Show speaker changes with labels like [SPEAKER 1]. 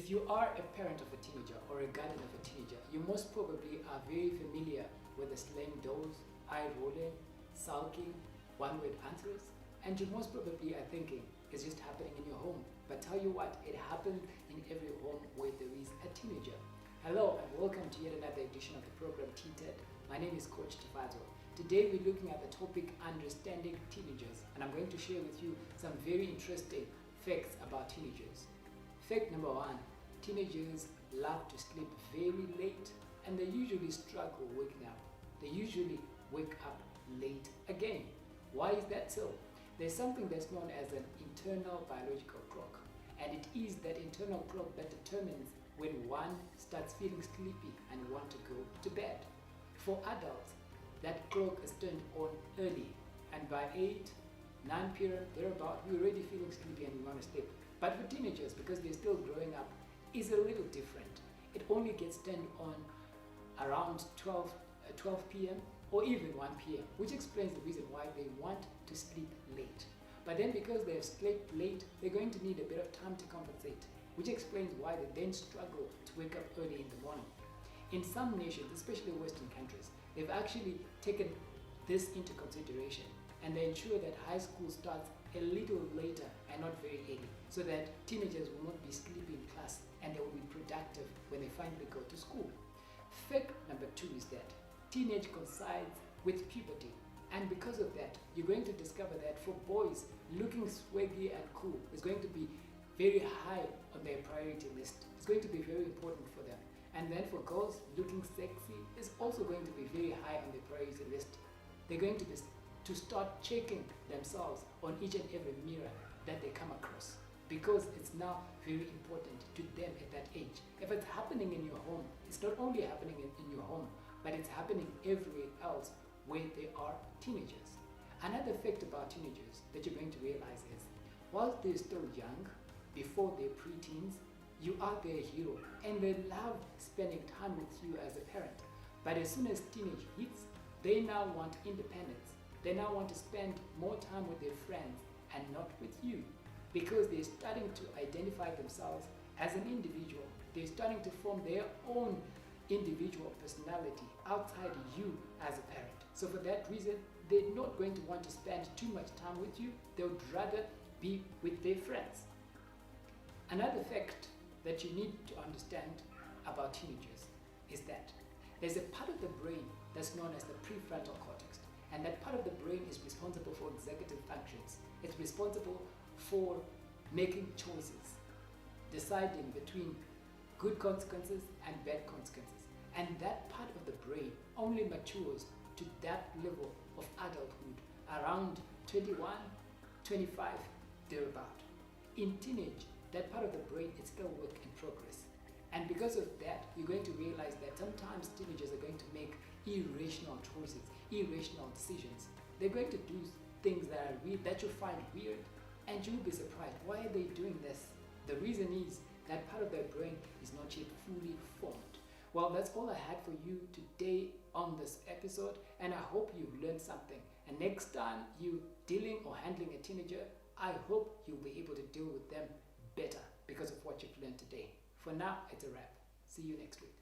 [SPEAKER 1] If you are a parent of a teenager or a guardian of a teenager, you most probably are very familiar with the slang doors, eye rolling, sulking, one-word answers, and you most probably are thinking it's just happening in your home. But tell you what, it happens in every home where there is a teenager. Hello and welcome to yet another edition of the program TEENTED. My name is Coach Tifazo. Today we're looking at the topic understanding teenagers, and I'm going to share with you some very interesting facts about teenagers. Fact number one, teenagers love to sleep very late and they usually struggle waking up. They usually wake up late again. Why is that so? There's something that's known as an internal biological clock, and it is that internal clock that determines when one starts feeling sleepy and want to go to bed. For adults, that clock is turned on early, and by 8, 9 p.m. thereabout, we're already feeling sleepy and we want to sleep. But for teenagers, because they're still growing up, is a little different. It only gets turned on around 12 p.m. or even 1 p.m., which explains the reason why they want to sleep late. But then because they have slept late, they're going to need a bit of time to compensate, which explains why they then struggle to wake up early in the morning. In some nations, especially Western countries, they've actually taken this into consideration, and they ensure that high school starts a little later and not very early, so that teenagers will not be sleeping in class and they will be productive when they finally go to school. Fact number two is that teenage coincides with puberty, and because of that, you're going to discover that for boys, looking swaggy and cool is going to be very high on their priority list. It's going to be very important for them. And then for girls, looking sexy is also going to be very high on their priority list. They're going to start checking themselves on each and every mirror that they come across, because it's now very important to them at that age. If it's happening in your home, it's not only happening in your home, but it's happening everywhere else where they are teenagers. Another fact about teenagers that you're going to realize is, while they're still young, before they're preteens, you are their hero and they love spending time with you as a parent. But as soon as teenage hits, they now want independence. They now want to spend more time with their friends and not with you, because they're starting to identify themselves as an individual. They're starting to form their own individual personality outside you as a parent. So for that reason, they're not going to want to spend too much time with you. They would rather be with their friends. Another fact that you need to understand about teenagers is that there's a part of the brain that's known as the prefrontal cortex, and that part of the brain is responsible for executive functions. It's responsible for making choices, deciding between good consequences and bad consequences. And that part of the brain only matures to that level of adulthood around 21, 25, thereabout. In teenage, that part of the brain is still work in progress. And because of that, you're going to realize that sometimes teenagers are going to make irrational choices, irrational decisions. They're going to do things that are weird, that you find weird, and you'll be surprised. Why are they doing this? The reason is that part of their brain is not yet fully formed. Well, that's all I had for you today on this episode, and I hope you've learned something. And next time you're dealing or handling a teenager, I hope you'll be able to deal with them better because of what you've learned today. For now, it's a wrap. See you next week.